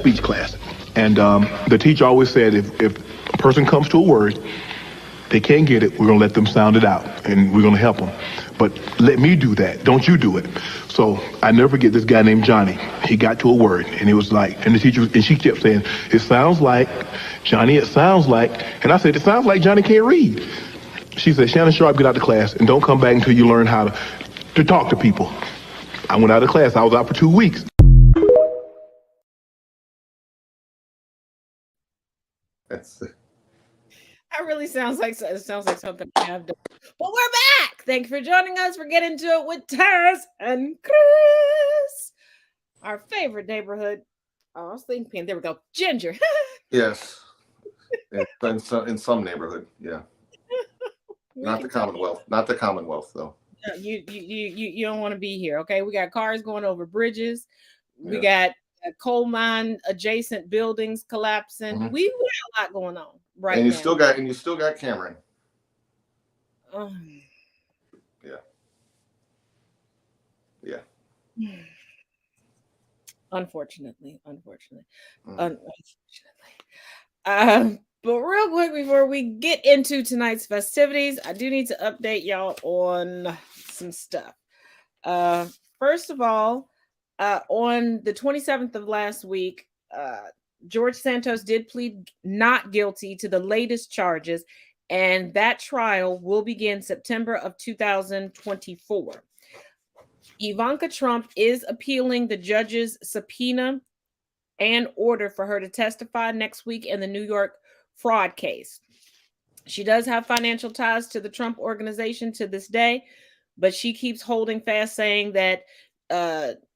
speech class, and the teacher always said if a person comes to a word, they can't get it, we're going to let them sound it out, and we're going to help them. But let me do that. Don't you do it. So I never forget this guy named Johnny. He got to a word, and it was like, and the teacher, and she kept saying, it sounds like, Johnny, it sounds like. And I said, it sounds like Johnny can't read. She said, Shannon Sharp, get out of class, and don't come back until you learn how to talk to people. I went out of class. I was out for 2 weeks. That really sounds like something I have done. But we're back. Thank you for joining us. We're getting into it with Taz and Chris. Our favorite neighborhood. Oh, I was thinking, there we go. Ginger. Yes. In some neighborhood, yeah. Not the Commonwealth. Not the Commonwealth, though. You don't want to be here, okay? We got cars going over bridges. We got coal mine adjacent buildings collapsing. Mm-hmm. We got a lot going on right and you now. Still got Cameron. Yeah. Unfortunately. But real quick before we get into tonight's festivities, I do need to update y'all on some stuff. First of all, on the 27th of last week, George Santos did plead not guilty to the latest charges, and that trial will begin September of 2024. Ivanka Trump is appealing the judge's subpoena and order for her to testify next week in the New York fraud case. She does have financial ties to the Trump organization to this day, but she keeps holding fast, saying that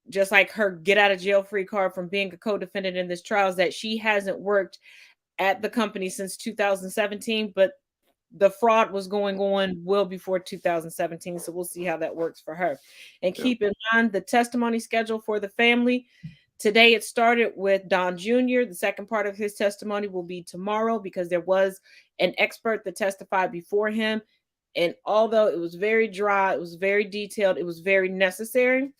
just like her get out of jail free card from being a co-defendant in this trial, is that she hasn't worked at the company since 2017, but the fraud was going on well before 2017. So we'll see how that works for her. And keep in mind the testimony schedule for the family. Today it started with Don Jr. The second part of his testimony will be tomorrow because there was an expert that testified before him. And although it was very dry, it was very detailed, it was very necessary.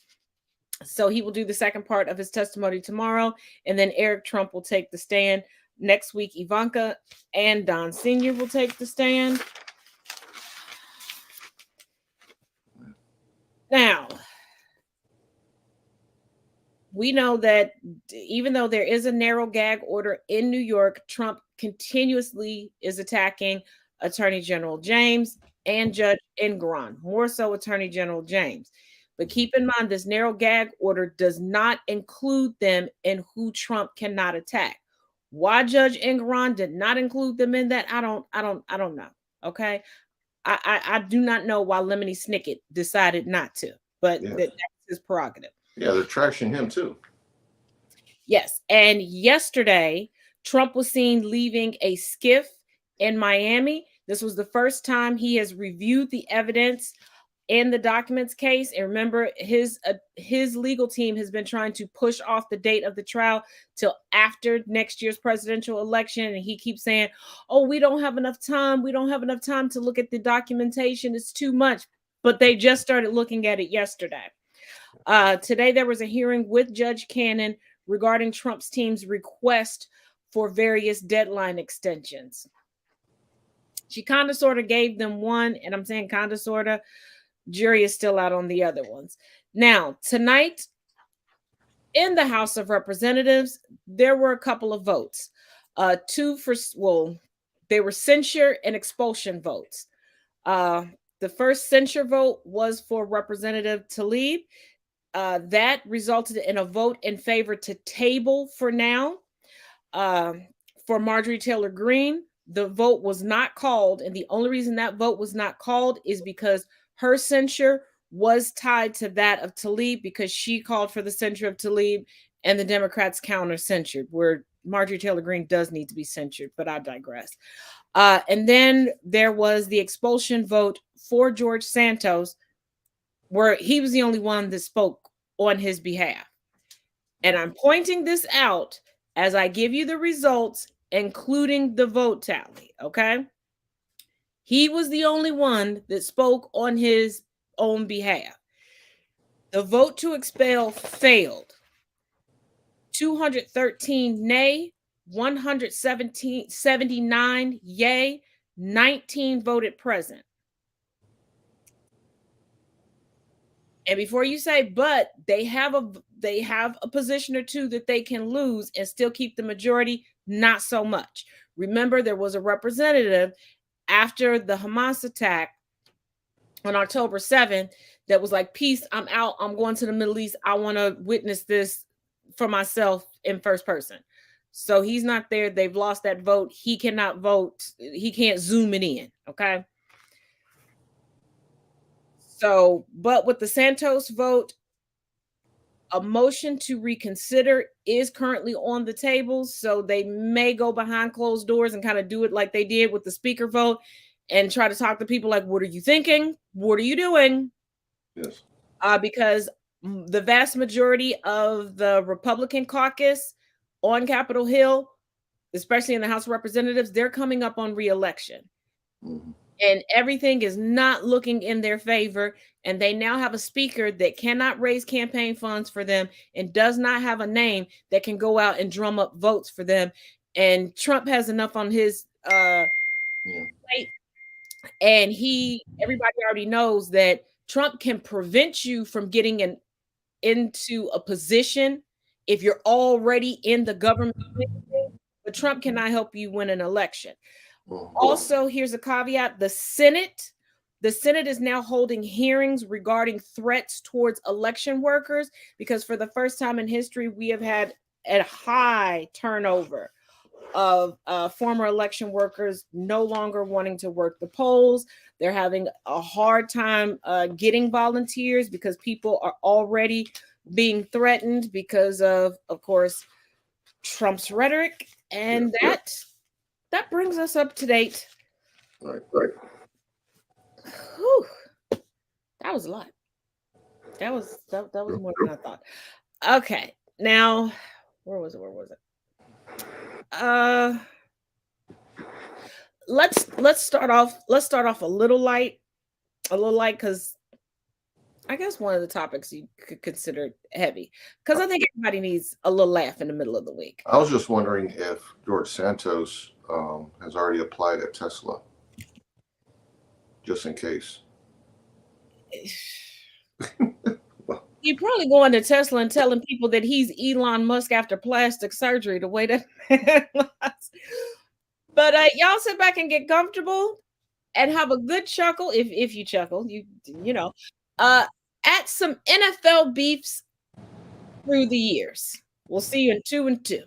So he will do the second part of his testimony tomorrow. And then Eric Trump will take the stand. Next week, Ivanka and Don Sr. will take the stand. Now, we know that even though there is a narrow gag order in New York, Trump continuously is attacking Attorney General James and Judge Engoron, more so Attorney General James. But keep in mind, this narrow gag order does not include them in who Trump cannot attack. Why Judge Engoron did not include them in that, I don't know. Okay, I do not know why Lemony Snicket decided not to, but that's his prerogative. Yeah, they're trashing him too. Yes, and yesterday Trump was seen leaving a skiff in Miami. This was the first time he has reviewed the evidence in the documents case. And remember, his legal team has been trying to push off the date of the trial till after next year's presidential election. And he keeps saying, oh, we don't have enough time. We don't have enough time to look at the documentation. It's too much. But they just started looking at it yesterday. Today, there was a hearing with Judge Cannon regarding Trump's team's request for various deadline extensions. She kind of sort of gave them one, and I'm saying kind of sort of. Jury is still out on the other ones. Now, tonight in the House of Representatives, there were a couple of votes. They were censure and expulsion votes. The first censure vote was for Representative Tlaib. That resulted in a vote in favor to table for now. For Marjorie Taylor Greene, the vote was not called. And the only reason that vote was not called is because her censure was tied to that of Tlaib, because she called for the censure of Tlaib and the Democrats counter-censured, where Marjorie Taylor Greene does need to be censured, but I digress. And then there was the expulsion vote for George Santos, where he was the only one that spoke on his behalf. And I'm pointing this out as I give you the results, including the vote tally, okay? He was the only one that spoke on his own behalf. The vote to expel failed. 213 nay, 179 yay, 19 voted present. And before you say, but they have a position or two that they can lose and still keep the majority, not so much. Remember, there was a representative after the Hamas attack on October 7th that was like, peace, I'm out, I'm going to the Middle East, I want to witness this for myself in first person. So he's not there. They've lost that vote. He cannot vote. He can't zoom it in. Okay. So, but with the Santos vote, a motion to reconsider is currently on the table. So they may go behind closed doors and kind of do it like they did with the speaker vote and try to talk to people like, what are you thinking? What are you doing? Yes. Because the vast majority of the Republican caucus on Capitol Hill, especially in the House of Representatives, they're coming up on re-election. Mm-hmm. And everything is not looking in their favor. And they now have a speaker that cannot raise campaign funds for them and does not have a name that can go out and drum up votes for them. And Trump has enough on his plate. And everybody already knows that Trump can prevent you from getting into a position if you're already in the government. But Trump cannot help you win an election. Also, here's a caveat. The Senate is now holding hearings regarding threats towards election workers because for the first time in history, we have had a high turnover of former election workers no longer wanting to work the polls. They're having a hard time getting volunteers because people are already being threatened because of course, Trump's rhetoric. And that brings us up to date. Right. Whew. That was a lot. That was more than I thought. Okay, now where was it? Let's start off a little light because I guess one of the topics you could consider heavy because I think everybody needs a little laugh in the middle of the week. I was just wondering if George Santos has already applied at Tesla, just in case. You're probably going to Tesla and telling people that he's Elon Musk after plastic surgery, the way that man was. But y'all sit back and get comfortable and have a good chuckle, if you chuckle, you know, at some NFL beefs through the years. We'll see you in 2 and 2.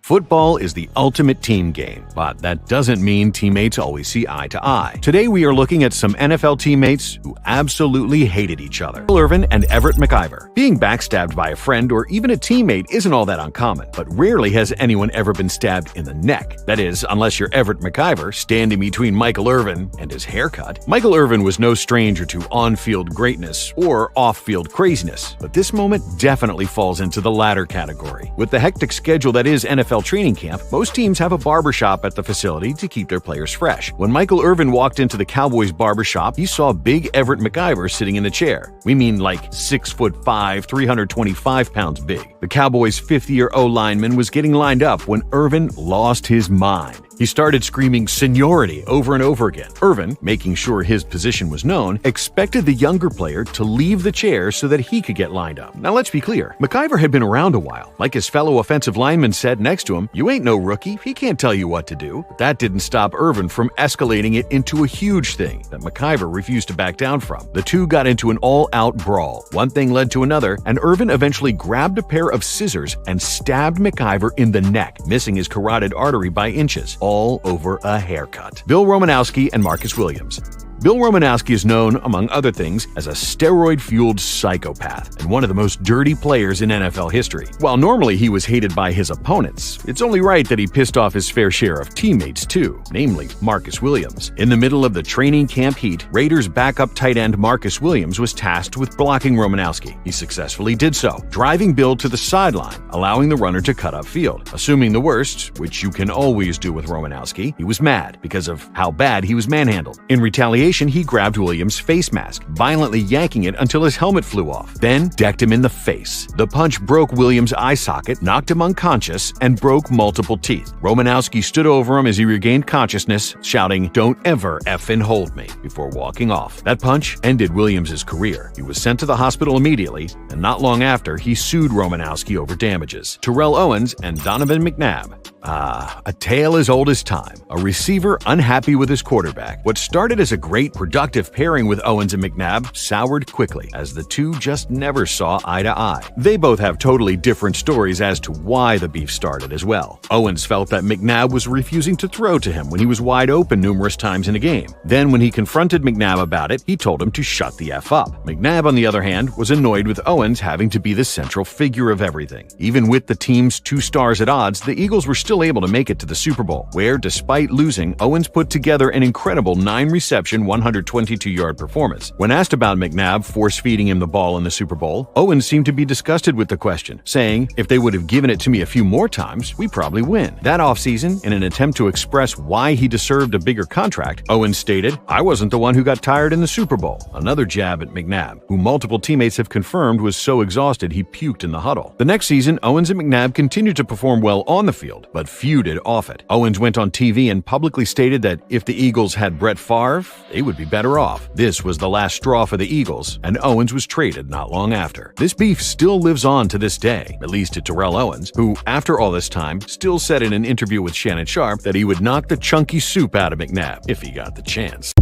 Football is the ultimate team game, but that doesn't mean teammates always see eye to eye. Today we are looking at some NFL teammates who absolutely hated each other. Michael Irvin and Everett McIver. Being backstabbed by a friend or even a teammate isn't all that uncommon, but rarely has anyone ever been stabbed in the neck. That is, unless you're Everett McIver, standing between Michael Irvin and his haircut. Michael Irvin was no stranger to on-field greatness or off-field craziness, but this moment definitely falls into the latter category. With the hectic schedule that is NFL training camp, most teams have a barbershop at the facility to keep their players fresh. When Michael Irvin walked into the Cowboys barbershop, he saw big Everett McIver sitting in a chair. We mean like 6'5", 325 pounds big. The Cowboys' fifth-year O-lineman was getting lined up when Irvin lost his mind. He started screaming seniority over and over again. Irvin, making sure his position was known, expected the younger player to leave the chair so that he could get lined up. Now let's be clear, McIver had been around a while. Like his fellow offensive lineman said next to him, "You ain't no rookie, he can't tell you what to do." But that didn't stop Irvin from escalating it into a huge thing that McIver refused to back down from. The two got into an all-out brawl. One thing led to another, and Irvin eventually grabbed a pair of scissors and stabbed McIver in the neck, missing his carotid artery by inches. All over a haircut. Bill Romanowski and Marcus Williams. Bill Romanowski is known, among other things, as a steroid-fueled psychopath and one of the most dirty players in NFL history. While normally he was hated by his opponents, it's only right that he pissed off his fair share of teammates too, namely Marcus Williams. In the middle of the training camp heat, Raiders backup tight end Marcus Williams was tasked with blocking Romanowski. He successfully did so, driving Bill to the sideline, allowing the runner to cut upfield. Assuming the worst, which you can always do with Romanowski, he was mad because of how bad he was manhandled. In retaliation, retaliation, he grabbed Williams' face mask, violently yanking it until his helmet flew off, then decked him in the face. The punch broke Williams' eye socket, knocked him unconscious, and broke multiple teeth. Romanowski stood over him as he regained consciousness, shouting, "Don't ever effing hold me," before walking off. That punch ended Williams' career. He was sent to the hospital immediately, and not long after, he sued Romanowski over damages. Terrell Owens and Donovan McNabb. A tale as old as time. A receiver unhappy with his quarterback. What started as a great, productive pairing with Owens and McNabb soured quickly, as the two just never saw eye to eye. They both have totally different stories as to why the beef started as well. Owens felt that McNabb was refusing to throw to him when he was wide open numerous times in a game. Then, when he confronted McNabb about it, he told him to shut the F up. McNabb, on the other hand, was annoyed with Owens having to be the central figure of everything. Even with the team's 2 stars at odds, the Eagles were still able to make it to the Super Bowl, where, despite losing, Owens put together an incredible 9-reception, 122-yard performance. When asked about McNabb force-feeding him the ball in the Super Bowl, Owens seemed to be disgusted with the question, saying, "If they would have given it to me a few more times, we probably win." That offseason, in an attempt to express why he deserved a bigger contract, Owens stated, "I wasn't the one who got tired in the Super Bowl." Another jab at McNabb, who multiple teammates have confirmed was so exhausted he puked in the huddle. The next season, Owens and McNabb continued to perform well on the field, but feuded off it. Owens went on TV and publicly stated that if the Eagles had Brett Favre, they would be better off. This was the last straw for the Eagles, and Owens was traded not long after. This beef still lives on to this day, at least to Terrell Owens, who, after all this time, still said in an interview with Shannon Sharpe that he would knock the chunky soup out of McNabb if he got the chance.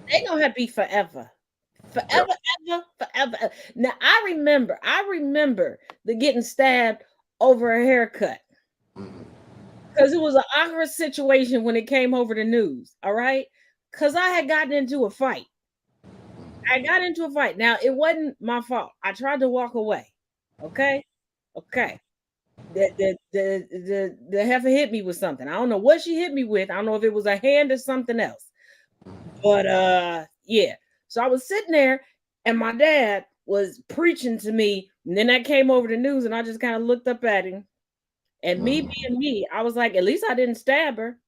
They gonna have to be forever. Forever, ever, forever. Now I remember the getting stabbed over a haircut. Because it was an awkward situation when it came over the news. All right. Because I had gotten into a fight. Now it wasn't my fault. I tried to walk away. Okay. The heifer hit me with something. I don't know what she hit me with. I don't know if it was a hand or something else. But yeah. So I was sitting there and my dad was preaching to me. And then that came over the news and I just kind of looked up at him. And me being me, I was like, at least I didn't stab her.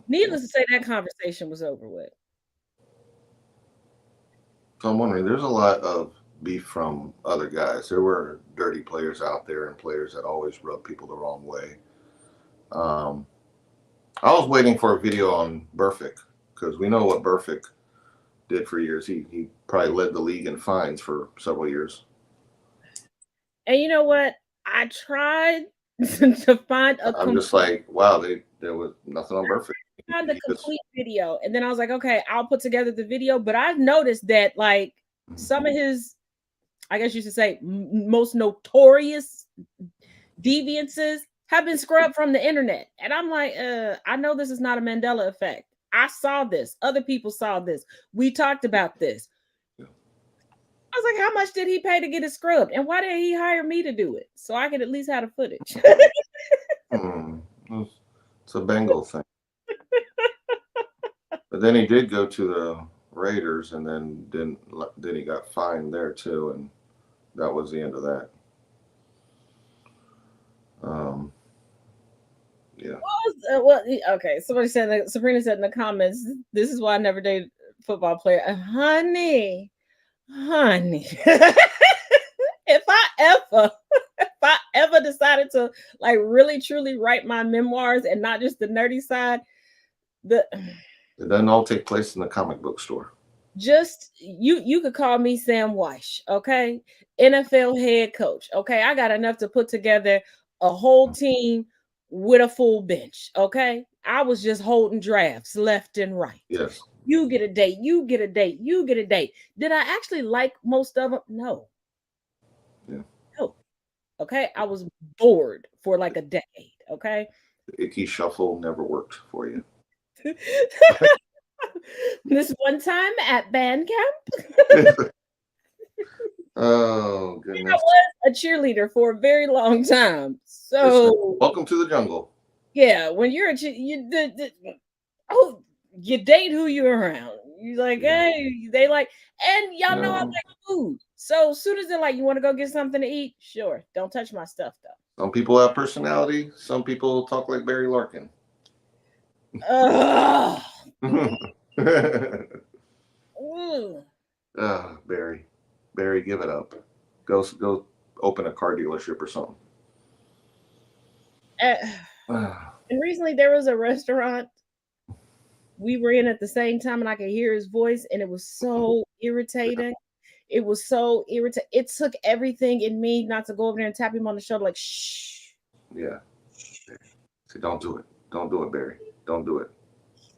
Needless to say, that conversation was over with. So I'm wondering, there's a lot of beef from other guys. There were dirty players out there and players that always rub people the wrong way. I was waiting for a video on Burfict, because we know what Burfict did for years. He probably led the league in fines for several years. And you know what? I tried to find a. I'm just like, wow, there was nothing on Burfict. I found the complete video, and then I was like, okay, I'll put together the video. But I've noticed that, like, some of his, I guess you should say, most notorious deviances have been scrubbed from the internet. And I'm like, I know this is not a Mandela effect. I saw this. Other people saw this. We talked about this. I was like, how much did he pay to get it scrubbed? And why did he hire me to do it? So I could at least have the footage. It's a Bengal thing. But then he did go to the Raiders, and then he got fined there too, and that was the end of that. Yeah. Okay. Sabrina said in the comments, this is why I never dated a football player. Honey. if I ever decided to, like, really truly write my memoirs and not just the nerdy side, it doesn't all take place in the comic book store. Just you could call me Sam Weish, okay? NFL head coach, okay? I got enough to put together a whole team with a full bench, okay? I was just holding drafts left and right. Yes. You get a date, you get a date, you get a date. Did I actually like most of them? No. Yeah. No. Okay, I was bored for like a decade, okay? The icky shuffle never worked for you. This one time at band camp. Oh, goodness. I was a cheerleader for a very long time. So welcome to the jungle. Yeah, when you're you date who you're around. You're like, hey, they like, and y'all know I like food. So as soon as they're like, you want to go get something to eat? Sure. Don't touch my stuff, though. Some people have personality. Some people talk like Barry Larkin. Ugh. Barry, give it up. Go open a car dealership or something. And recently there was a restaurant we were in at the same time, and I could hear his voice, and it was so irritating. It was so irritating. It took everything in me not to go over there and tap him on the shoulder like, shh. Yeah. See, don't do it. Don't do it, Barry. Don't do it.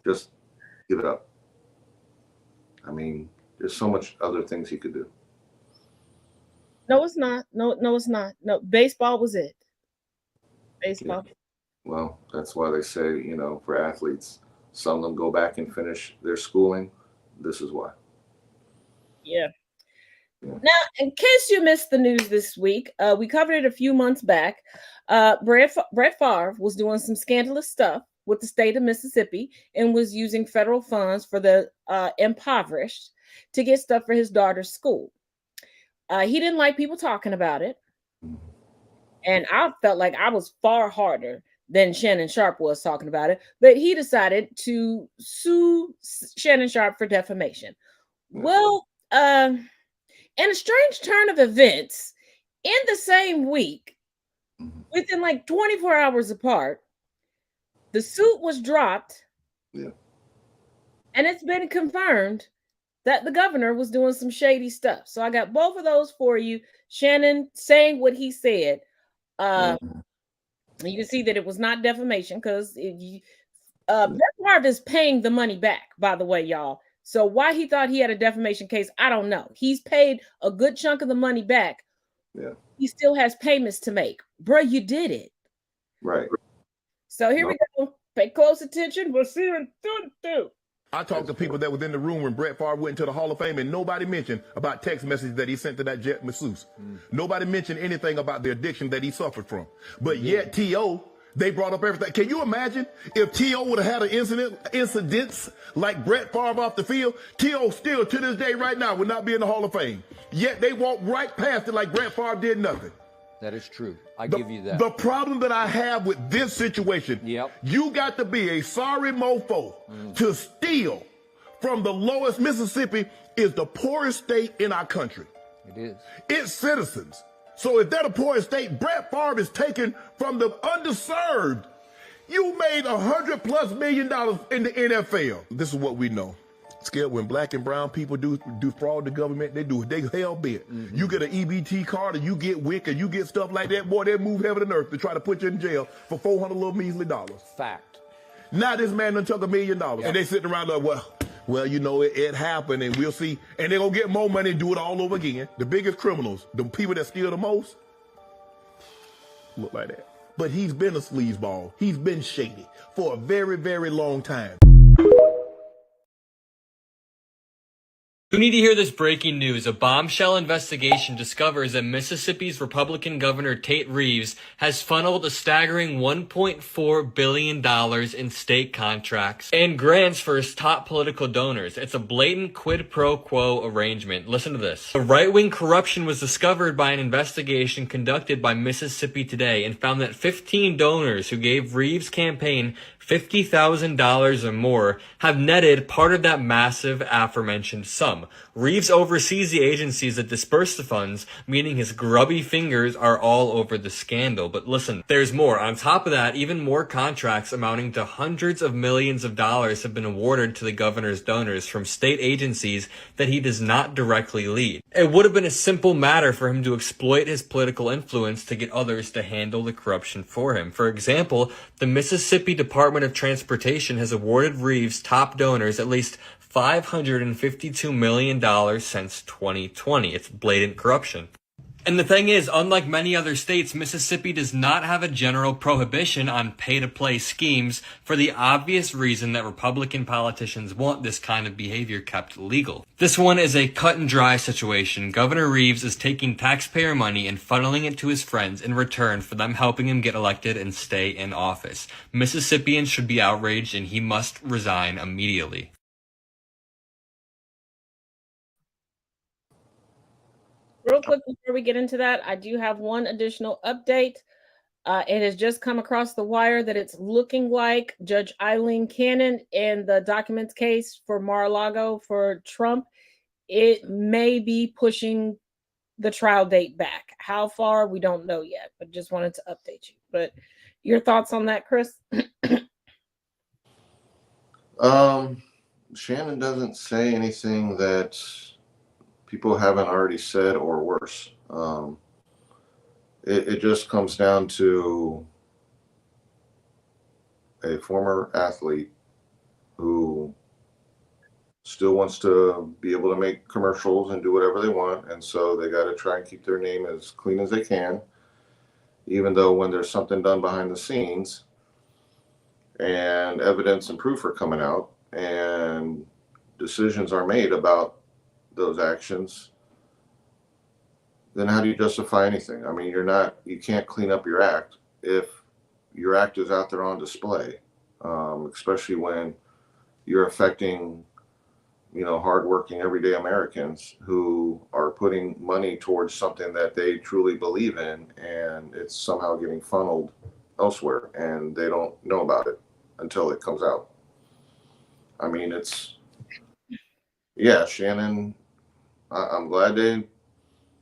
Just give it up. I mean, there's so much other things he could do. No, it's not. No, it's not. No, baseball was it. Baseball. Yeah. Well, that's why they say, you know, for athletes, some of them go back and finish their schooling. This is why. Yeah. Now, in case you missed the news this week, we covered it a few months back. Brett Favre was doing some scandalous stuff with the state of Mississippi and was using federal funds for the impoverished to get stuff for his daughter's school. He didn't like people talking about it. And I felt like I was far harder than Shannon Sharpe was talking about it. But he decided to sue Shannon Sharpe for defamation. Well, in a strange turn of events, in the same week, within like 24 hours apart, the suit was dropped. Yeah. And it's been confirmed that the governor was doing some shady stuff. So I got both of those for you. Shannon saying what he said. You can see that it was not defamation because Brett Favre is paying the money back, by the way, y'all. So why he thought he had a defamation case, I don't know. He's paid a good chunk of the money back. Yeah. He still has payments to make. Bro, you did it. Right. So here we go. Pay close attention. We'll see you in 2. I talked to people that was in the room when Brett Favre went into the Hall of Fame, and nobody mentioned about text messages that he sent to that jet masseuse. Nobody mentioned anything about the addiction that he suffered from. But yet T.O., they brought up everything. Can you imagine if T.O. would have had an incidents like Brett Favre off the field? T.O. still to this day right now would not be in the Hall of Fame. Yet they walked right past it like Brett Favre did nothing. That is true. I give you that. The problem that I have with this situation, you got to be a sorry mofo to steal from the lowest. Mississippi is the poorest state in our country. It is. Its citizens. So if they're the poorest state, Brett Favre is taken from the underserved. You made $100+ million in the NFL. This is what we know. Scared when black and brown people do fraud the government, they hell bent. You get an EBT card or you get WIC or you get stuff like that, boy, they move heaven and earth to try to put you in jail for $400 little measly dollars. Fact. Now this man done took $1 million and they sitting around like, well, you know, it happened and we'll see. And they're gonna get more money and do it all over again. The biggest criminals, the people that steal the most, look like that. But he's been a sleazeball. He's been shady for a very, very long time. You need to hear this breaking news. A bombshell investigation discovers that Mississippi's Republican Governor Tate Reeves has funneled a staggering $1.4 billion in state contracts and grants for his top political donors. It's a blatant quid pro quo arrangement. Listen to this. The right-wing corruption was discovered by an investigation conducted by Mississippi Today and found that 15 donors who gave Reeves' campaign $50,000 or more have netted part of that massive aforementioned sum. Reeves oversees the agencies that disperse the funds, meaning his grubby fingers are all over the scandal. But listen, there's more. On top of that, even more contracts amounting to hundreds of millions of dollars have been awarded to the governor's donors from state agencies that he does not directly lead. It would have been a simple matter for him to exploit his political influence to get others to handle the corruption for him. For example, the Mississippi Department of Transportation has awarded Reeves' top donors at least $552 million since 2020. It's blatant corruption. And the thing is, unlike many other states, Mississippi does not have a general prohibition on pay-to-play schemes for the obvious reason that Republican politicians want this kind of behavior kept legal. This one is a cut-and-dry situation. Governor Reeves is taking taxpayer money and funneling it to his friends in return for them helping him get elected and stay in office. Mississippians should be outraged and he must resign immediately. Real quick before we get into that, I do have one additional update. It has just come across the wire that it's looking like Judge Eileen Cannon in the documents case for Mar-a-Lago for Trump, it may be pushing the trial date back. How far, we don't know yet, but just wanted to update you. But your thoughts on that, Chris? Shannon doesn't say anything that people haven't already said or worse. It just comes down to a former athlete who still wants to be able to make commercials and do whatever they want. And so they got to try and keep their name as clean as they can, even though when there's something done behind the scenes and evidence and proof are coming out and decisions are made about those actions, then how do you justify anything? I mean, you can't clean up your act if your act is out there on display, especially when you're affecting, hardworking everyday Americans who are putting money towards something that they truly believe in, and it's somehow getting funneled elsewhere, and they don't know about it until it comes out. I mean, Shannon, I'm glad they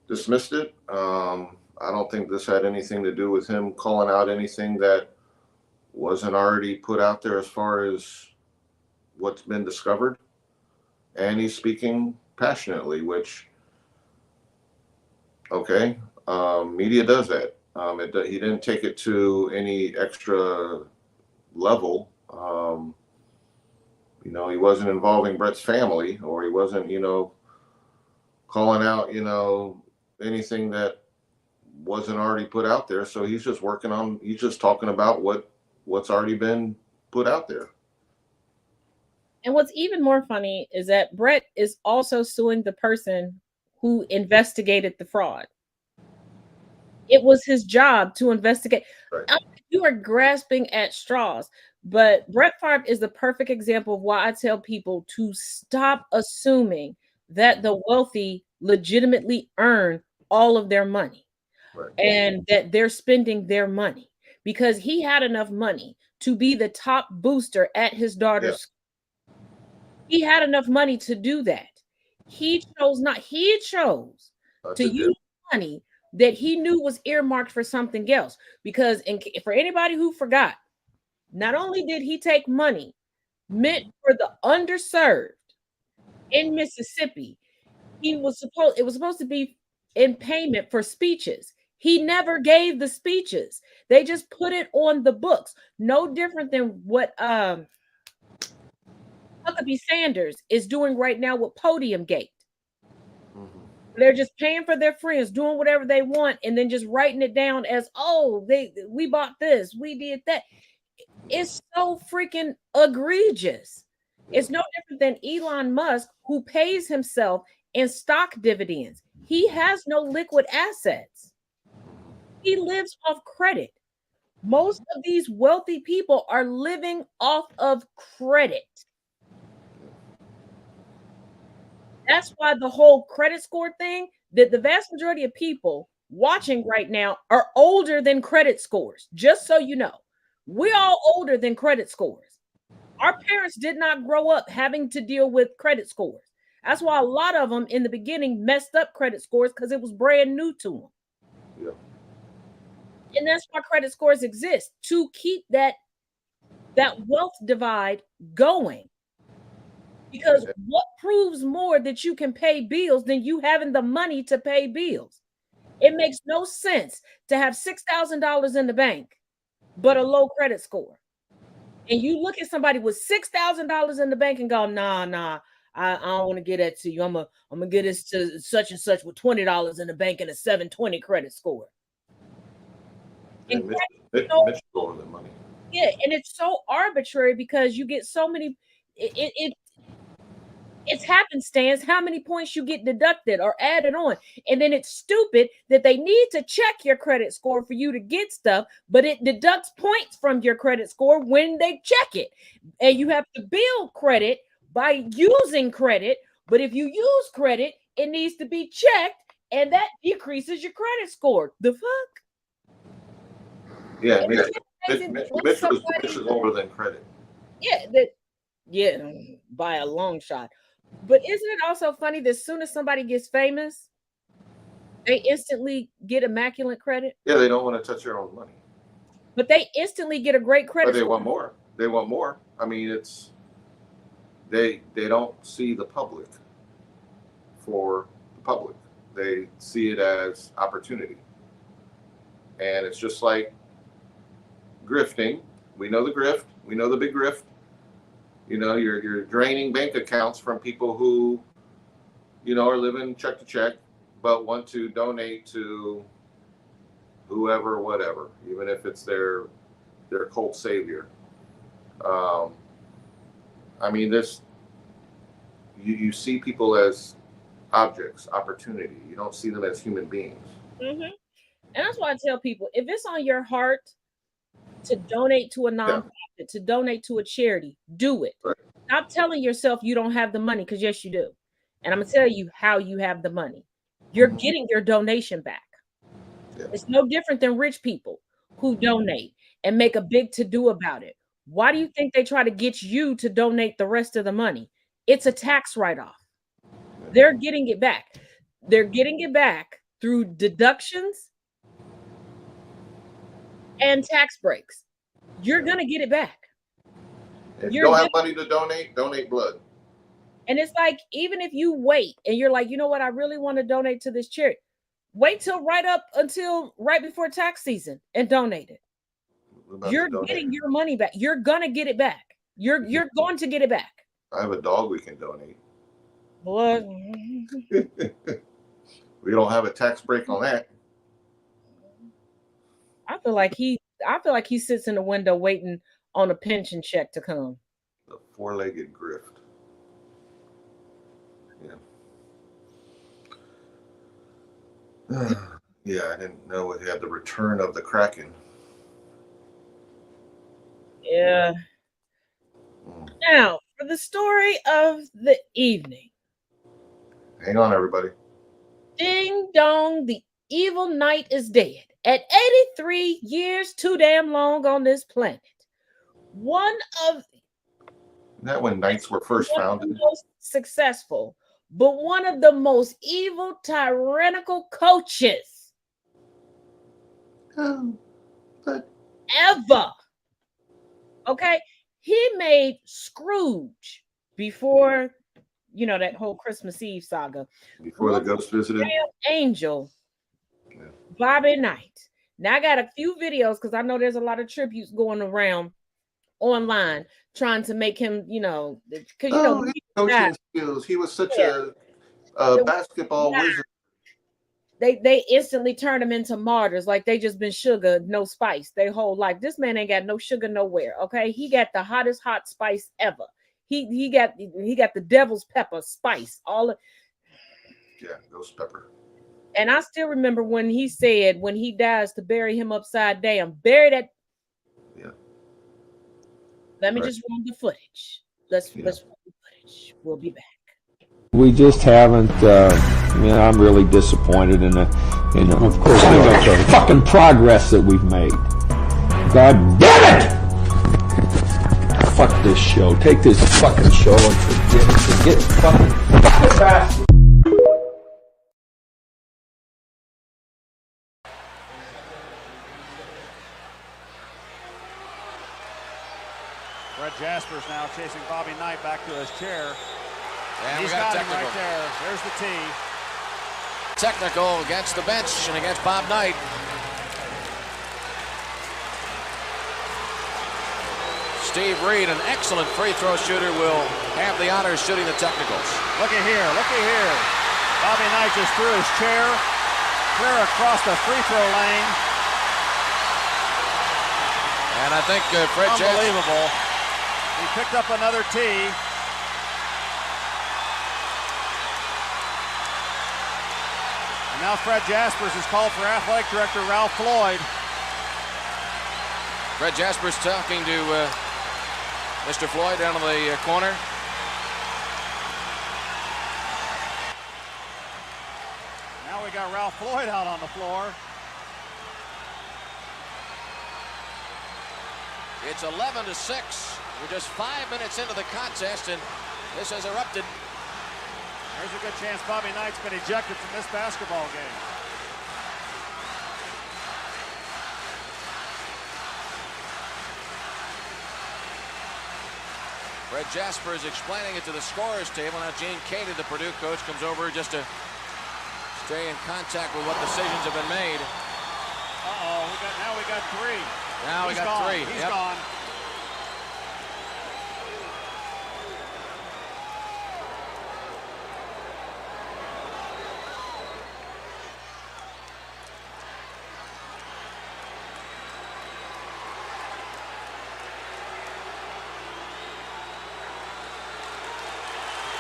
dismissed it. I don't think this had anything to do with him calling out anything that wasn't already put out there as far as what's been discovered. And he's speaking passionately, which, okay, media does that. He didn't take it to any extra level. He wasn't involving Brett's family, or he wasn't, calling out, anything that wasn't already put out there. So he's just talking about what's already been put out there. And what's even more funny is that Brett is also suing the person who investigated the fraud. It was his job to investigate. Right. You are grasping at straws. But Brett Favre is the perfect example of why I tell people to stop assuming that the wealthy legitimately earn all of their money, right, and that they're spending their money, because he had enough money to be the top booster at his daughter's school. He had enough money to do that. He chose not. He chose to use money that he knew was earmarked for something else. Because for anybody who forgot, not only did he take money meant for the underserved in Mississippi, it was supposed to be in payment for speeches. He never gave the speeches. They just put it on the books. No different than what Huckabee Sanders is doing right now with Podium Gate. Mm-hmm. They're just paying for their friends, doing whatever they want, and then just writing it down as, we bought this, we did that. It's so freaking egregious. It's no different than Elon Musk, who pays himself in stock dividends. He has no liquid assets. He lives off credit. Most of these wealthy people are living off of credit. That's why the whole credit score thing, that the vast majority of people watching right now are older than credit scores. Just so you know, we're all older than credit scores. Our parents did not grow up having to deal with credit scores. That's why a lot of them in the beginning messed up credit scores, because it was brand new to them. Yeah. And that's why credit scores exist, to keep that wealth divide going. Because what proves more that you can pay bills than you having the money to pay bills? It makes no sense to have $6,000 in the bank, but a low credit score. And you look at somebody with $6,000 in the bank and go, nah, I don't want to get that to you. I'm gonna get this to such and such with $20 in the bank and a 720 credit score. And Mitch over the money. Yeah, and it's so arbitrary, because you get so many. It's happenstance how many points you get deducted or added on. And then it's stupid that they need to check your credit score for you to get stuff, but it deducts points from your credit score when they check it. And you have to build credit by using credit. But if you use credit, it needs to be checked. and that decreases your credit score. The fuck? Yeah, And Mitch, it's amazing that when somebody- Mitch is older than credit. Yeah, by a long shot. But isn't it also funny that as soon as somebody gets famous, they instantly get immaculate credit? Yeah, they don't want to touch their own money. But they instantly get a great credit But they score. want more. They want more. I mean, it's they don't see the public for the public. They see it as opportunity. And it's just like grifting. We know the grift. We know the big grift. You know, you're draining bank accounts from people who, you know, are living check to check, but want to donate to whoever, whatever, even if it's their cult savior. I mean, you see people as objects, opportunity. You don't see them as human beings. Mm-hmm. And that's why I tell people, if it's on your heart to donate to a nonprofit, to donate to a charity, do it. Right. Stop telling yourself you don't have the money, because yes, you do. And I'm going to tell you how you have the money. You're getting your donation back. Yeah. It's no different than rich people who donate and make a big to-do about it. Why do you think they try to get you to donate the rest of the money? It's a tax write-off. They're getting it back. They're getting it back through deductions and tax breaks. You're going to get it back. If you don't have money to donate blood. And it's like, even if you wait and you're like, you know what, I really want to donate to this charity, wait till right before tax season and donate it. You're getting your money back. You're going to get it back. You're going to get it back. I have a dog we can donate. What? We don't have a tax break on that. I feel like he sits in the window waiting on a pension check to come. The four-legged grift. Yeah. Yeah, I didn't know we had the return of the Kraken. Yeah. Now, for the story of the evening. Hang on, everybody. Ding dong, the evil knight is dead. At 83 years, too damn long on this planet. Isn't that when knights were first founded? Most successful, but one of the most evil, tyrannical coaches ever. Okay, he made Scrooge before, you know, that whole Christmas Eve saga. Before the ghost visited. Angel, Bobby Knight. Now I got a few videos because I know there's a lot of tributes going around online trying to make him, you know, because you know, coaching skills. He was such a basketball wizard. They instantly turned him into martyrs, like they just been sugar, no spice, their whole life. This man ain't got no sugar nowhere. Okay, he got the hottest hot spice ever. He got the devil's pepper spice. Ghost pepper. And I still remember when he said, when he dies, to bury him upside down. Bury that. Yeah. Let me just run the footage. Let's run the footage. We'll be back. We just haven't. I'm really disappointed in the of course, the fucking progress that we've made. God damn it! Fuck this show. Take this fucking show and forget fucking bastard. Fred Jaspers now chasing Bobby Knight back to his chair. And he's got him right there. There's the tee. Technical against the bench and against Bob Knight. Steve Reed, an excellent free throw shooter, will have the honors shooting the technicals. Looky here, looky here. Bobby Knight just threw his chair clear across the free throw lane. And I think Fred Jaspers. Unbelievable. He picked up another tee. And now Fred Jaspers is called for athletic director Ralph Floyd. Fred Jaspers talking to Mr. Floyd down in the corner. Now we got Now Floyd out on the floor. It's 11-6. We're just 5 minutes into the contest, and this has erupted. There's a good chance Bobby Knight's been ejected from this basketball game. Fred Jasper is explaining it to the scorer's table. Now Gene Caney, the Purdue coach, comes over just to stay in contact with what decisions have been made. Uh-oh, we got three. Now we got three. He's gone.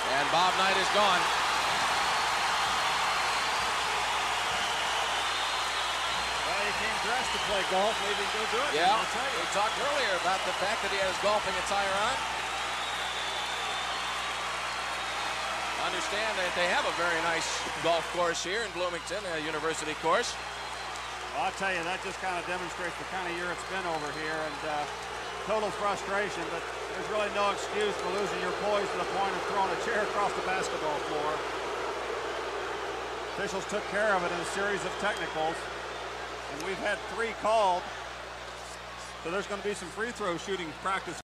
And Bob Knight is gone. Well, he came dressed to play golf. Maybe he'll go do it. Yeah, we talked earlier about the fact that he had his golfing attire on. Understand that they have a very nice golf course here in Bloomington, a university course. Well, I'll tell you, that just kind of demonstrates the kind of year it's been over here, and total frustration, but there's really no excuse for losing your poise to the point of throwing a chair across the basketball floor. Officials took care of it in a series of technicals, and we've had 3 called, so there's going to be some free throw shooting practice.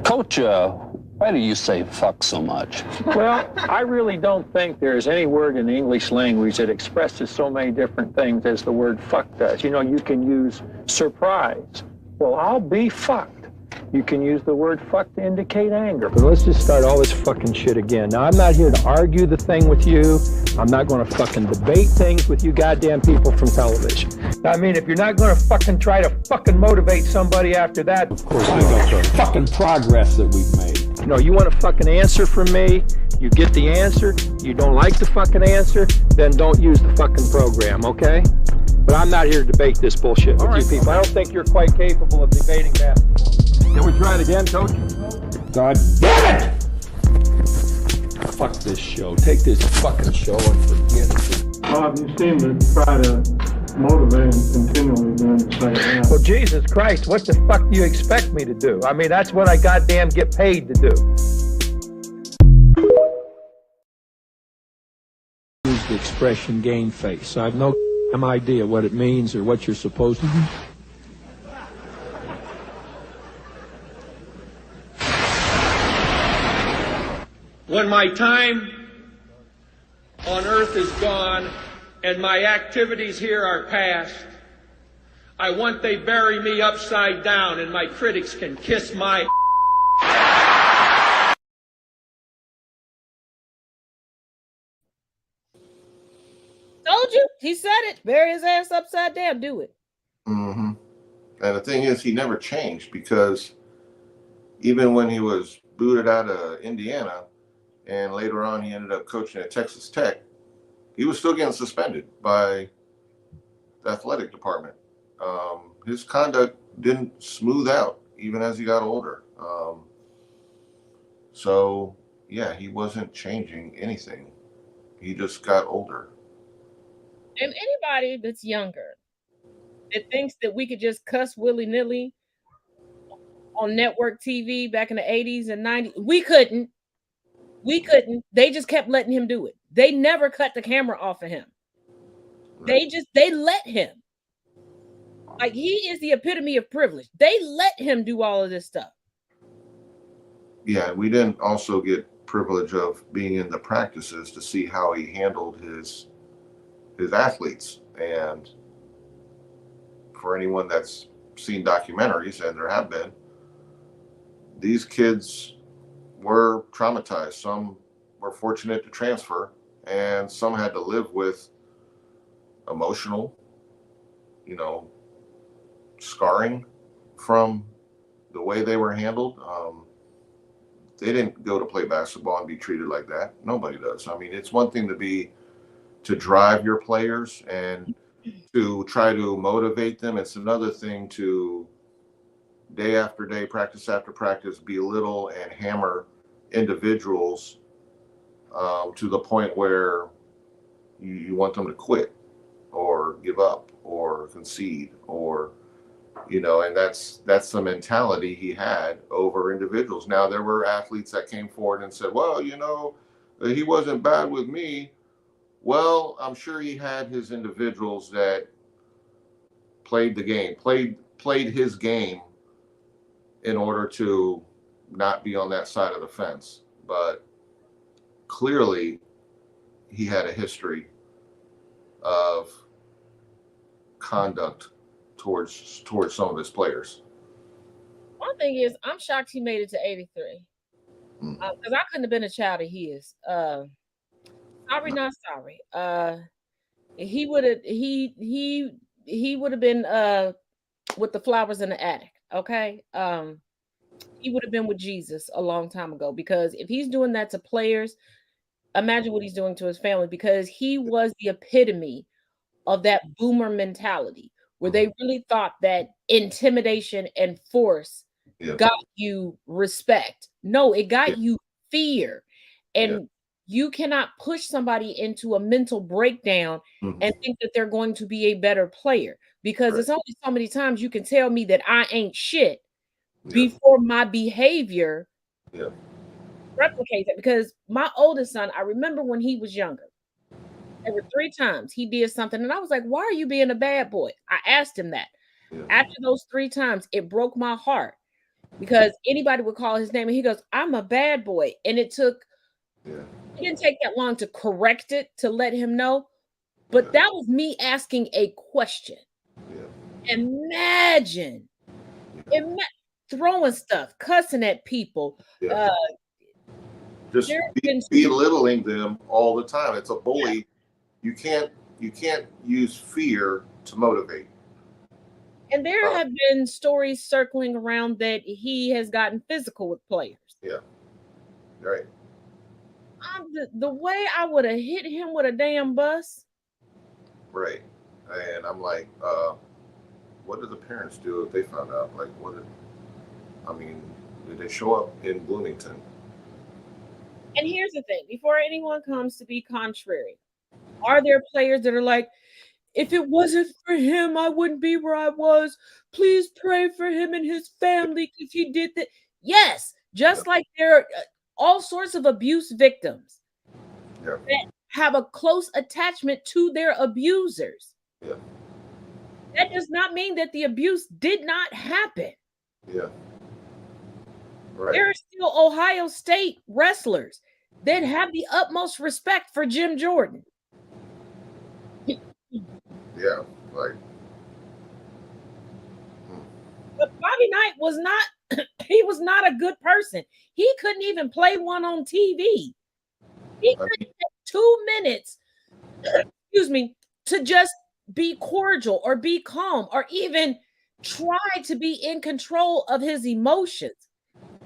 Coach, why do you say fuck so much? Well, I really don't think there's any word in the English language that expresses so many different things as the word fuck does. You know, you can use surprise. Well, I'll be fucked. You can use the word fuck to indicate anger. But let's just start all this fucking shit again. Now, I'm not here to argue the thing with you. I'm not going to fucking debate things with you goddamn people from television. I mean, if you're not going to fucking try to fucking motivate somebody after that, of course, Find out the fucking progress that we've made. you know, you want a fucking answer from me, you get the answer. You don't like the fucking answer, then don't use the fucking program, okay? But I'm not here to debate this bullshit with you people. I don't think you're quite capable of debating that. Can we try it again, Coach? God damn it! Fuck this show. Take this fucking show and forget it. Bob, you seem to try to motivate him continually during the second half. Well, Jesus Christ, what the fuck do you expect me to do? I mean, that's what I goddamn get paid to do. Use the expression game face. I have no idea what it means or what you're supposed to do. When my time on earth is gone and my activities here are past, I want they bury me upside down and my critics can kiss my Told you. He said it. Bury his ass upside down. Do it. Mm-hmm. And the thing is, he never changed, because even when he was booted out of Indiana and later on he ended up coaching at Texas Tech, he was still getting suspended by the athletic department. His conduct didn't smooth out even as he got older. So, yeah, he wasn't changing anything. He just got older. And anybody that's younger that thinks that we could just cuss willy-nilly on network TV back in the 80s and 90s, we couldn't. They just kept letting him do it. They never cut the camera off of him. Right. They let him. Like, he is the epitome of privilege. They let him do all of this stuff. Yeah, we didn't also get privilege of being in the practices to see how he handled his athletes. And for anyone that's seen documentaries, and there have been, these kids were traumatized. Some were fortunate to transfer, and some had to live with emotional, scarring from the way they were handled. They didn't go to play basketball and be treated like that. Nobody does. I mean, it's one thing to drive your players and to try to motivate them. It's another thing to day after day, practice after practice, belittle and hammer individuals to the point where you want them to quit or give up or concede, or and that's the mentality he had over individuals. Now, there were athletes that came forward and said, well, he wasn't bad with me. Well, I'm sure he had his individuals that played the game, played his game in order to not be on that side of the fence. But clearly he had a history of conduct towards some of his players. One thing is, I'm shocked he made it to 83. Because I couldn't have been a child of his. Sorry, not sorry. He would have he would have been with the flowers in the attic. Okay. He would have been with Jesus a long time ago, because if he's doing that to players, imagine what he's doing to his family, because he was the epitome of that boomer mentality where they really thought that intimidation and force got you respect. No, it got you fear. And you cannot push somebody into a mental breakdown and think that they're going to be a better player, because it's only so many times you can tell me that I ain't shit before my behavior replicates it. Because my oldest son, I remember when he was younger, there were 3 times he did something and I was like, why are you being a bad boy? I asked him that. After those 3 times, it broke my heart, because anybody would call his name and he goes, I'm a bad boy. And it didn't take that long to correct it, to let him know. But that was me asking a question. Imagine throwing stuff, cussing at people, just belittling them all the time. It's a bully. You can't use fear to motivate. And there have been stories circling around that he has gotten physical with players. Yeah. Right. The way I would have hit him with a damn bus. Right. And I'm like, what did the parents do if they found out? Like, did they show up in Bloomington? And here's the thing, before anyone comes to be contrary, are there players that are like, if it wasn't for him, I wouldn't be where I was. Please pray for him and his family because he did that. Yes, just like there are all sorts of abuse victims that have a close attachment to their abusers. That does not mean that the abuse did not happen. There are still Ohio State wrestlers that have the utmost respect for Jim Jordan. But Bobby Knight was not, he was not a good person. He couldn't even play one on TV. He couldn't take 2 minutes, to just be cordial or be calm or even try to be in control of his emotions.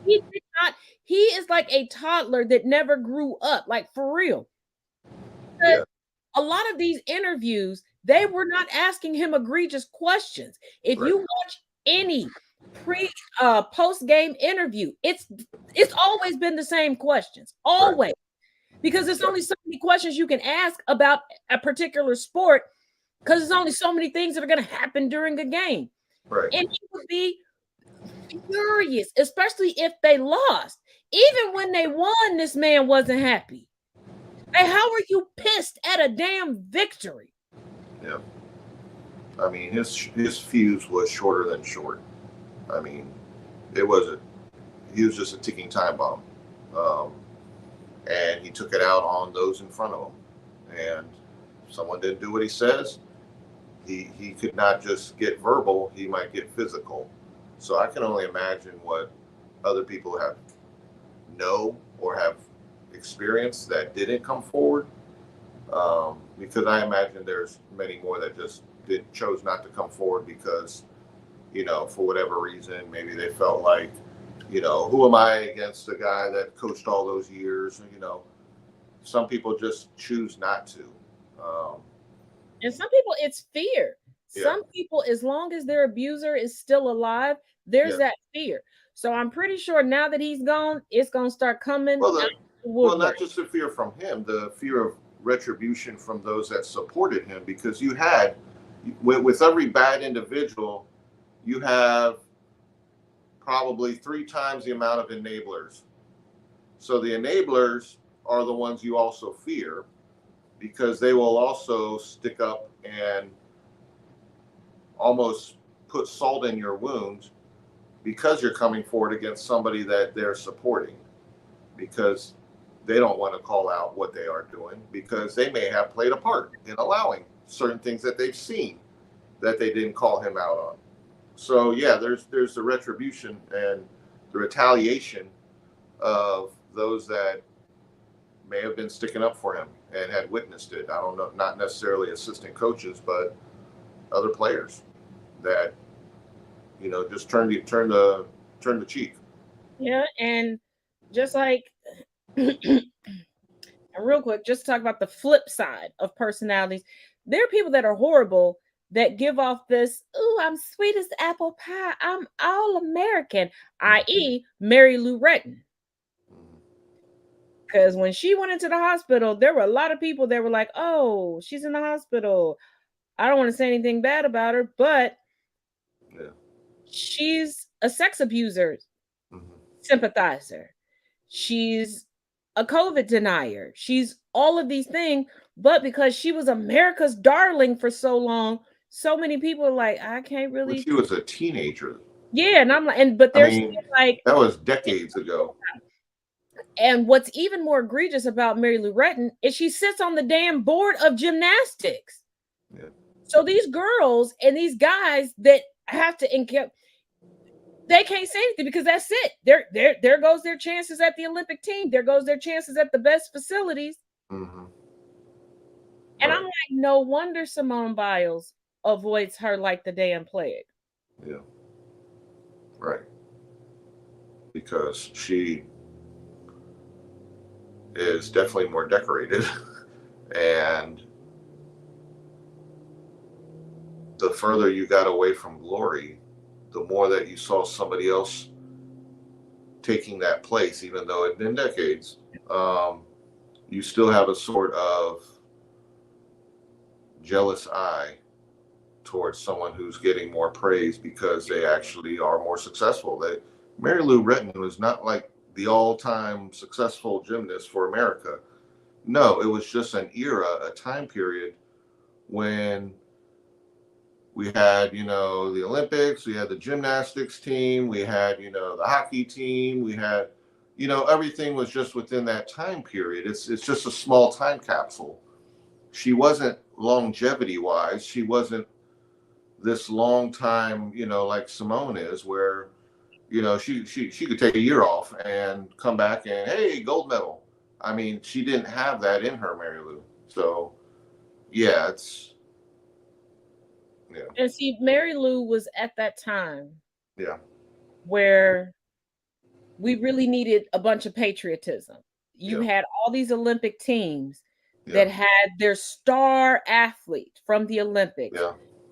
He did not. He is like a toddler that never grew up, like for real. A lot of these interviews, they were not asking him egregious questions. If you watch any post-game interview, it's always been the same questions. Always. Because there's only so many questions you can ask about a particular sport, because there's only so many things that are going to happen during a game. And he would be furious, especially if they lost. Even when they won, this man wasn't happy. Hey, how are you pissed at a damn victory? Yeah. I mean, his fuse was shorter than short. I mean, he was just a ticking time bomb. And he took it out on those in front of him. And if someone didn't do what he says, he could not just get verbal, he might get physical. So I can only imagine what other people know or have experienced that didn't come forward. Because I imagine there's many more that just chose not to come forward because, for whatever reason, maybe they felt like, who am I against a guy that coached all those years? Some people just choose not to. And some people, it's fear. Some people, as long as their abuser is still alive, there's that fear. So I'm pretty sure now that he's gone, it's going to start coming out Well, not just the fear from him, the fear of retribution from those that supported him, because you had, with every bad individual, you have probably 3 times the amount of enablers. So the enablers are the ones you also fear, because they will also stick up and almost put salt in your wounds because you're coming forward against somebody that they're supporting, because they don't want to call out what they are doing, because they may have played a part in allowing certain things that they've seen that they didn't call him out on. So yeah, there's the retribution and the retaliation of those that may have been sticking up for him and had witnessed it. I don't know, not necessarily assistant coaches, but other players that, you know, just turn the cheek. Yeah, and just like and real quick, just to talk about the flip side of personalities, there are people that are horrible that give off this, "Ooh, I'm sweet as apple pie. I'm all American," i.e., Mary Lou Retton. Because when she went into the hospital, there were a lot of people that were like, "Oh, she's in the hospital. I don't want to say anything bad about her, but she's a sex abuser sympathizer. She's a COVID denier. She's all of these things, but because she was America's darling for so long, so many people are like, I can't really." When she was a teenager. Yeah, and I'm like, but there's like, that was decades ago. And what's even more egregious about Mary Lou Retton is she sits on the damn board of gymnastics. Yeah. So these girls and these guys that have to they can't say anything, because that's it. There goes their chances at the Olympic team. There goes their chances at the best facilities. Mm-hmm. And I'm like, no wonder Simone Biles avoids her like the damn plague. Yeah. Right. Because she is definitely more decorated. And the further you got away from glory, the more that you saw somebody else taking that place, even though it had been decades, you still have a sort of jealous eye towards someone who's getting more praise because they actually are more successful. Mary Lou Retton was not like the all-time successful gymnast for America. No, it was just an era, a time period when we had, you know, the Olympics, we had the gymnastics team, we had, you know, the hockey team, we had, you know, everything was just within that time period. It's just a small time capsule. She wasn't longevity-wise, she wasn't this long time, you know, like Simone is, where, you know, she could take a year off and come back and, hey, gold medal. I mean, she didn't have that in her, Mary Lou. So, yeah, it's. Yeah. And see, Mary Lou was at that time, where we really needed a bunch of patriotism. You had all these Olympic teams that had their star athlete from the Olympics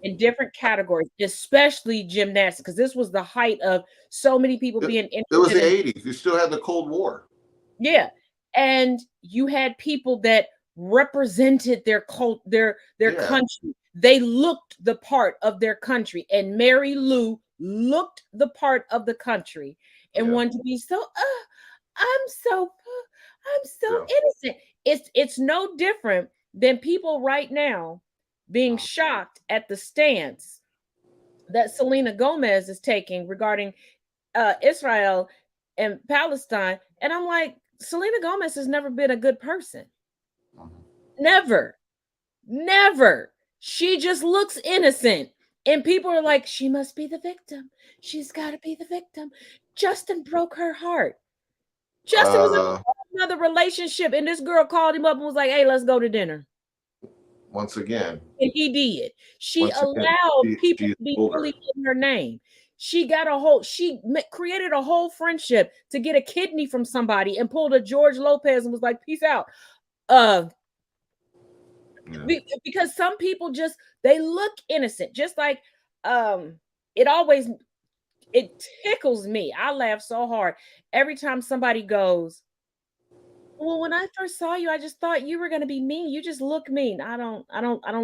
in different categories, especially gymnastics, because this was the height of so many people being interested. It was the 80s. You still had the Cold War. Yeah. And you had people that represented their country. They looked the part of their country, and Mary Lou looked the part of the country and wanted to be so I'm so innocent. It's no different than people right now being shocked at the stance that Selena Gomez is taking regarding Israel and Palestine. And I'm like, Selena Gomez has never been a good person. Never. She just looks innocent. And people are like, she must be the victim. She's got to be the victim. Justin broke her heart. Justin was in another relationship, and this girl called him up and was like, hey, let's go to dinner. Once again. And he did. She allowed people to be bullied in her name. She created a whole friendship to get a kidney from somebody and pulled a George Lopez and was like, peace out. Because some people they look innocent, just like it tickles me. I laugh so hard every time somebody goes, Well, when I first saw you, I just thought you were gonna be mean. You just look mean. I don't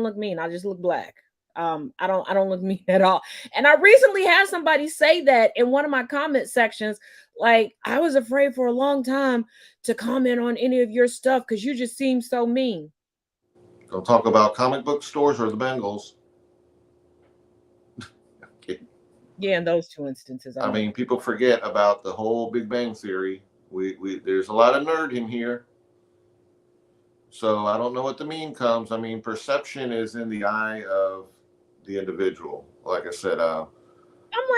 look mean. I just look black. I don't look mean at all. And I recently had somebody say that in one of my comment sections. Like, I was afraid for a long time to comment on any of your stuff because you just seem so mean. Don't talk about comic book stores or the Bengals. Yeah, in those two instances. I mean, people forget about the whole Big Bang Theory. There's a lot of nerd in here. So I don't know what the meme comes. I mean, perception is in the eye of the individual. Like I said, I'm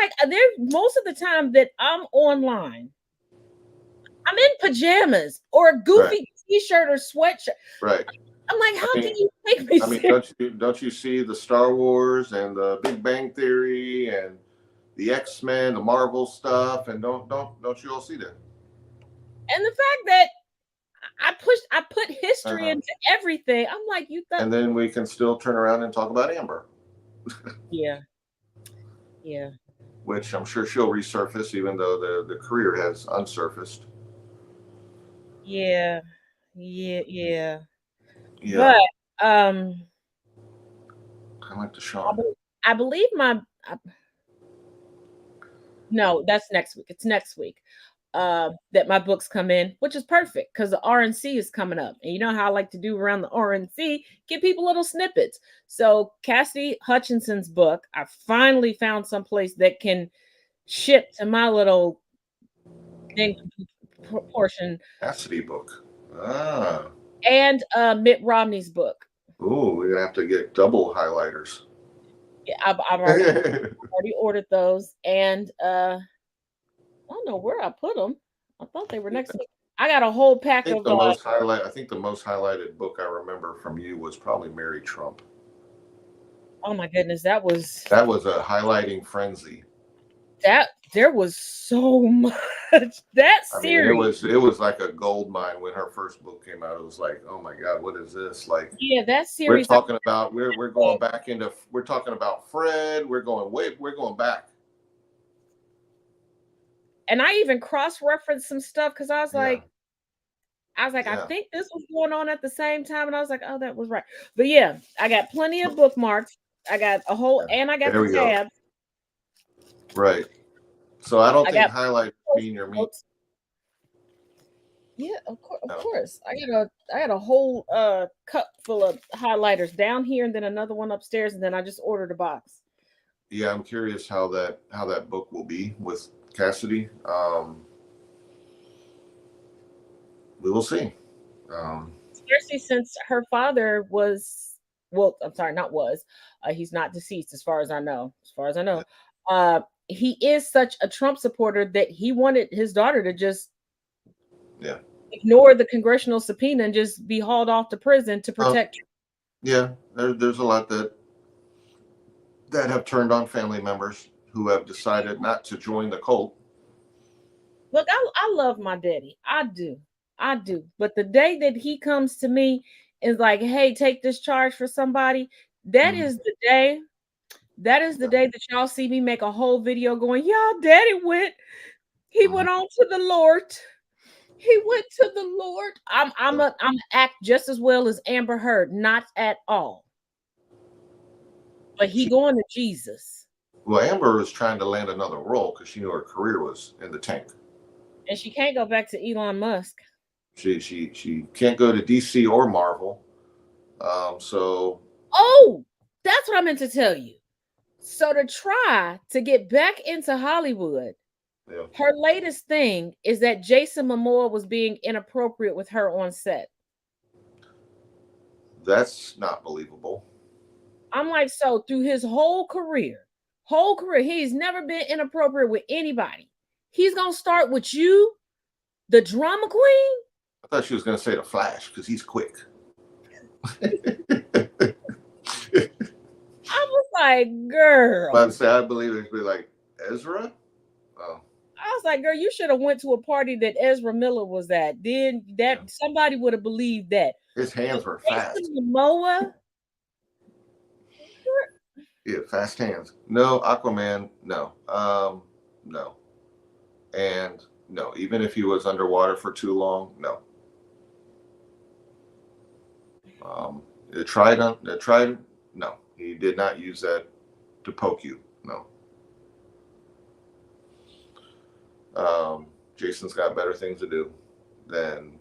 like, there's most of the time that I'm online, I'm in pajamas or a goofy t-shirt or sweatshirt. Right. I'm like, how can you take me serious? Don't you see the Star Wars and the Big Bang Theory and the X-Men, the Marvel stuff, and don't you all see that? And the fact that I put history into everything. I'm like, you thought. And then we can still turn around and talk about Amber. Yeah. Which I'm sure she'll resurface, even though the career has unsurfaced. Yeah. But I like the Sean. I believe no, that's next week. It's next week that my books come in, which is perfect because the RNC is coming up. And you know how I like to do around the RNC, give people little snippets. So Cassidy Hutchinson's book, I finally found someplace that can ship to my little portion. Cassidy book. Ah. And Mitt Romney's book. Ooh, we're gonna have to get double highlighters. Yeah, I've already ordered those, and I don't know where I put them. I thought they were next week. I got a whole pack of. I think the most highlighted book I remember from you was probably Mary Trump. Oh my goodness, that was a highlighting frenzy. There was so much. That series. I mean, it was like a gold mine when her first book came out. It was like, oh my God, what is this? Like, yeah, that series. We're talking about we're going back into. We're talking about Fred. We're going back. And I even cross-referenced some stuff because I was like, I think this was going on at the same time, and I was like, oh, that was right. But yeah, I got plenty of bookmarks. I got a whole, and I got the tabs. Right. So I don't think highlight being your meat. Yeah, of course. I got a whole cup full of highlighters down here, and then another one upstairs, and then I just ordered a box. Yeah, I'm curious how that book will be with Cassidy. We will see. Especially since her father was, well, I'm sorry, not was. He's not deceased, as far as I know. He is such a Trump supporter that he wanted his daughter to just ignore the congressional subpoena and just be hauled off to prison to protect. Yeah, there's a lot that have turned on family members who have decided not to join the cult. Look, I love my daddy. I do. But the day that he comes to me and is like, hey, take this charge for somebody, that is the day. That is the day that y'all see me make a whole video going, y'all, daddy went on to the Lord. He went to the Lord. I'm act just as well as Amber Heard, not at all. But he going to Jesus. Well, Amber was trying to land another role because she knew her career was in the tank. And she can't go back to Elon Musk. She can't go to DC or Marvel. So. Oh, that's what I meant to tell you. So to try to get back into Hollywood, her latest thing is that Jason Momoa was being inappropriate with her on set. That's not believable. I'm like, so through his whole career, he's never been inappropriate with anybody. He's going to start with you, the drama queen? I thought she was going to say the Flash because he's quick. I was like, girl. I believe it'd be like Ezra. Oh. I was like, girl, you should have went to a party that Ezra Miller was at. Then somebody would have believed that. His hands were fast. Momoa. Yeah, fast hands. No, Aquaman. No. No. And no, even if he was underwater for too long, no. They tried. No, he did not use that to poke you. No. Jason's got better things to do than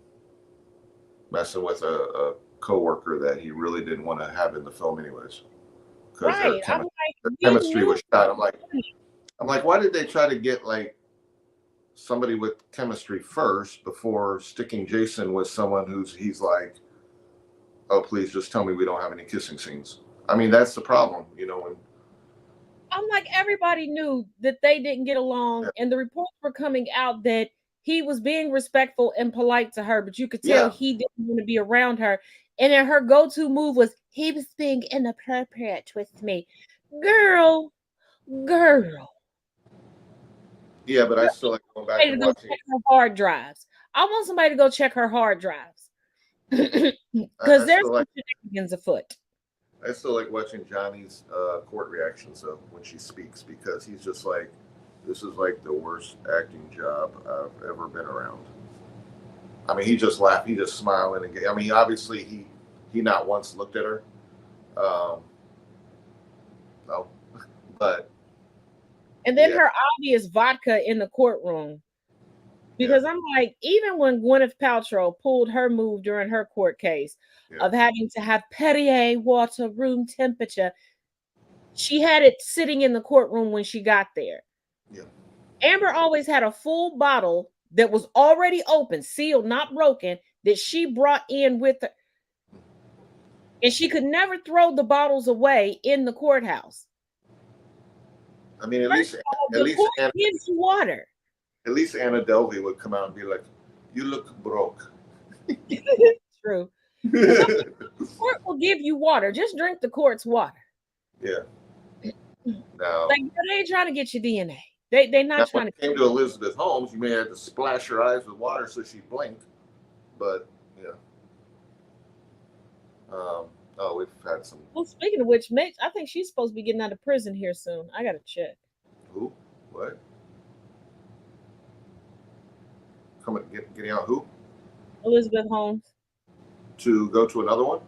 messing with a coworker that he really didn't want to have in the film anyways. Because Right. their chemistry was shot. I'm like, why did they try to get like somebody with chemistry first before sticking Jason with someone he's like, oh, please just tell me we don't have any kissing scenes. I mean, that's the problem, when I'm like, everybody knew that they didn't get along, and the reports were coming out that he was being respectful and polite to her, but you could tell he didn't want to be around her. And then her go-to move was, he was being inappropriate with me. Girl. Yeah, but I still like going back and watching check her hard drives. I want somebody to go check her hard drives. Because there's like shenanigans afoot. I still like watching Johnny's court reactions though when she speaks, because he's just like, this is like the worst acting job I've ever been around. I mean, he just laughed, he just smiling, and I mean, obviously he not once looked at her. No, but and then her obvious vodka in the courtroom. Because I'm like, even when Gwyneth Paltrow pulled her move during her court case of having to have Perrier water room temperature, she had it sitting in the courtroom when she got there. Yeah. Amber always had a full bottle that was already open, sealed, not broken, that she brought in with her. And she could never throw the bottles away in the courthouse. I mean, at least Anna gives you water. At least Anna Delvey would come out and be like, "You look broke." True. The court will give you water. Just drink the court's water. Yeah. Now, like they ain't trying to get your DNA. They're not trying to. When it came to Elizabeth Holmes, you may have to splash her eyes with water so she blinked. But yeah. Oh, we've had some. Well, speaking of which, Mitch, I think she's supposed to be getting out of prison here soon. I gotta check. Who? What? Getting out who? Elizabeth Holmes. To go to another one?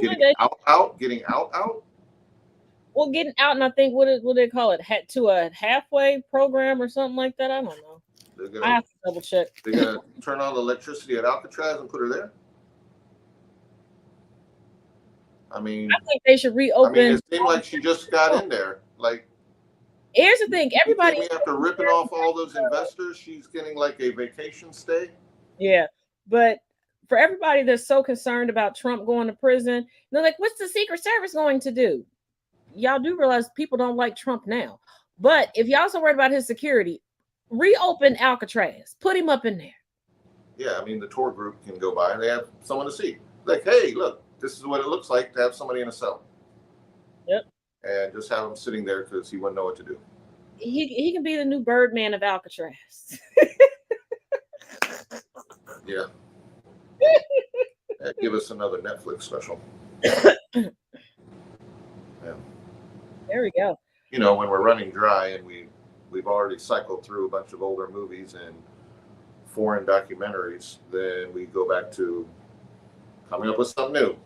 Getting out? Well, getting out, and I think what they call it? To a halfway program or something like that. I don't know. I have to double check. They're gonna turn on the electricity at Alcatraz and put her there? I mean, I think they should reopen. I mean, it seemed like she just got in there. Like, here's the thing, everybody. After ripping off all those investors, she's getting like a vacation stay. Yeah, but for everybody that's so concerned about Trump going to prison, they're like, "What's the Secret Service going to do?" Y'all do realize people don't like Trump now, but if y'all so worried about his security, reopen Alcatraz, put him up in there. Yeah, I mean, the tour group can go by and they have someone to see. Like, hey, look. This is what it looks like to have somebody in a cell. Yep. And just have him sitting there because he wouldn't know what to do. He can be the new Birdman of Alcatraz. Yeah. Give us another Netflix special. Yeah. There we go. When we're running dry and we've already cycled through a bunch of older movies and foreign documentaries, then we go back to coming up with something new.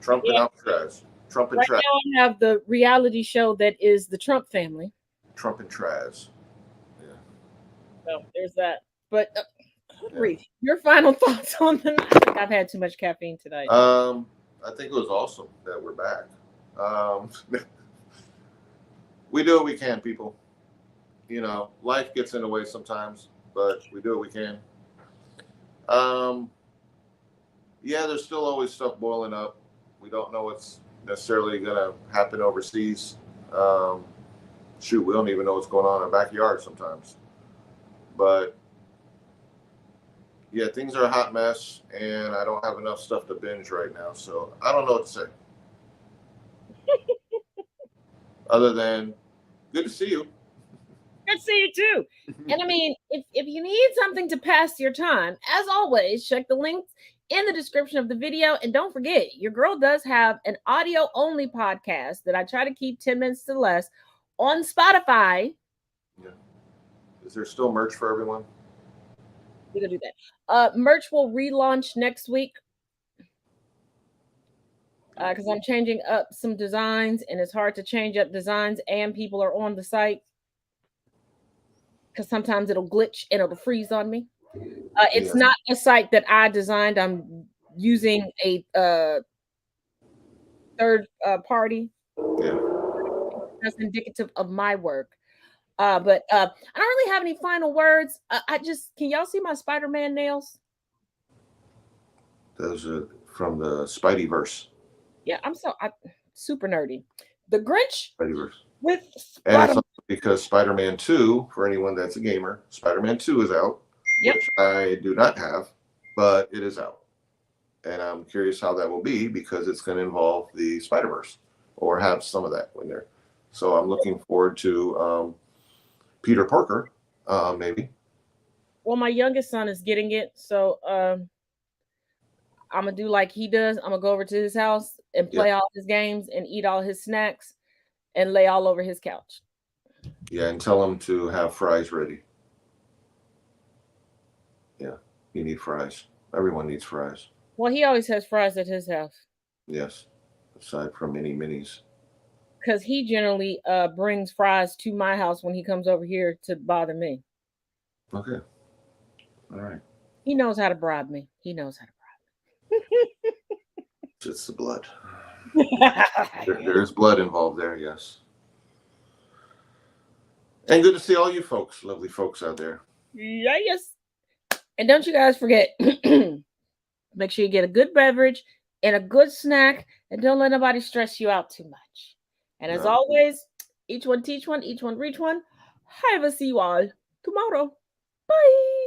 Trump and Alcatraz. Trump and right Traz. Now I have the reality show that is the Trump family. Trump and Traz. Yeah. So there's that. But Reed, your final thoughts on the night? I think I've had too much caffeine tonight. I think it was awesome that we're back. We do what we can, people. Life gets in the way sometimes, but we do what we can. Yeah, there's still always stuff boiling up. We don't know what's necessarily going to happen overseas. Shoot, we don't even know what's going on in our backyard sometimes. But yeah, things are a hot mess, and I don't have enough stuff to binge right now, so I don't know what to say. Other than, good to see you. Good to see you too. And I mean, if you need something to pass your time, as always, check the links in the description of the video. And don't forget, your girl does have an audio-only podcast that I try to keep 10 minutes to less on Spotify. Yeah. Is there still merch for everyone? We're gonna do that. Merch will relaunch next week. because I'm changing up some designs, and it's hard to change up designs and people are on the site because sometimes it'll glitch and it'll freeze on me. It's not a site that I designed. I'm using a third party. That's indicative of my work. But I don't really have any final words. Can y'all see my Spider-Man nails? Those are from the Spideyverse. Yeah, I'm super nerdy. The Grinch Spideyverse. with and it's also because Spider-Man 2, for anyone that's a gamer, Spider-Man 2 is out, which I do not have, but it is out. And I'm curious how that will be because it's going to involve the Spider-Verse or have some of that in there. So I'm looking forward to Peter Parker, maybe. Well, my youngest son is getting it, so I'm gonna do like he does. I'm gonna go over to his house and play all his games and eat all his snacks and lay all over his couch. Yeah, and tell him to have fries ready. Yeah, you need fries. Everyone needs fries. Well, he always has fries at his house. Yes, aside from any minis. Because he generally brings fries to my house when he comes over here to bother me. Okay. All right. He knows how to bribe me. He knows how to bribe me. It's the blood. There's blood involved there, yes. And good to see all you folks, lovely folks out there. Yes. And don't you guys forget, make sure you get a good beverage and a good snack, and don't let nobody stress you out too much. And as always, each one teach one, each one reach one. I will see you all tomorrow. Bye.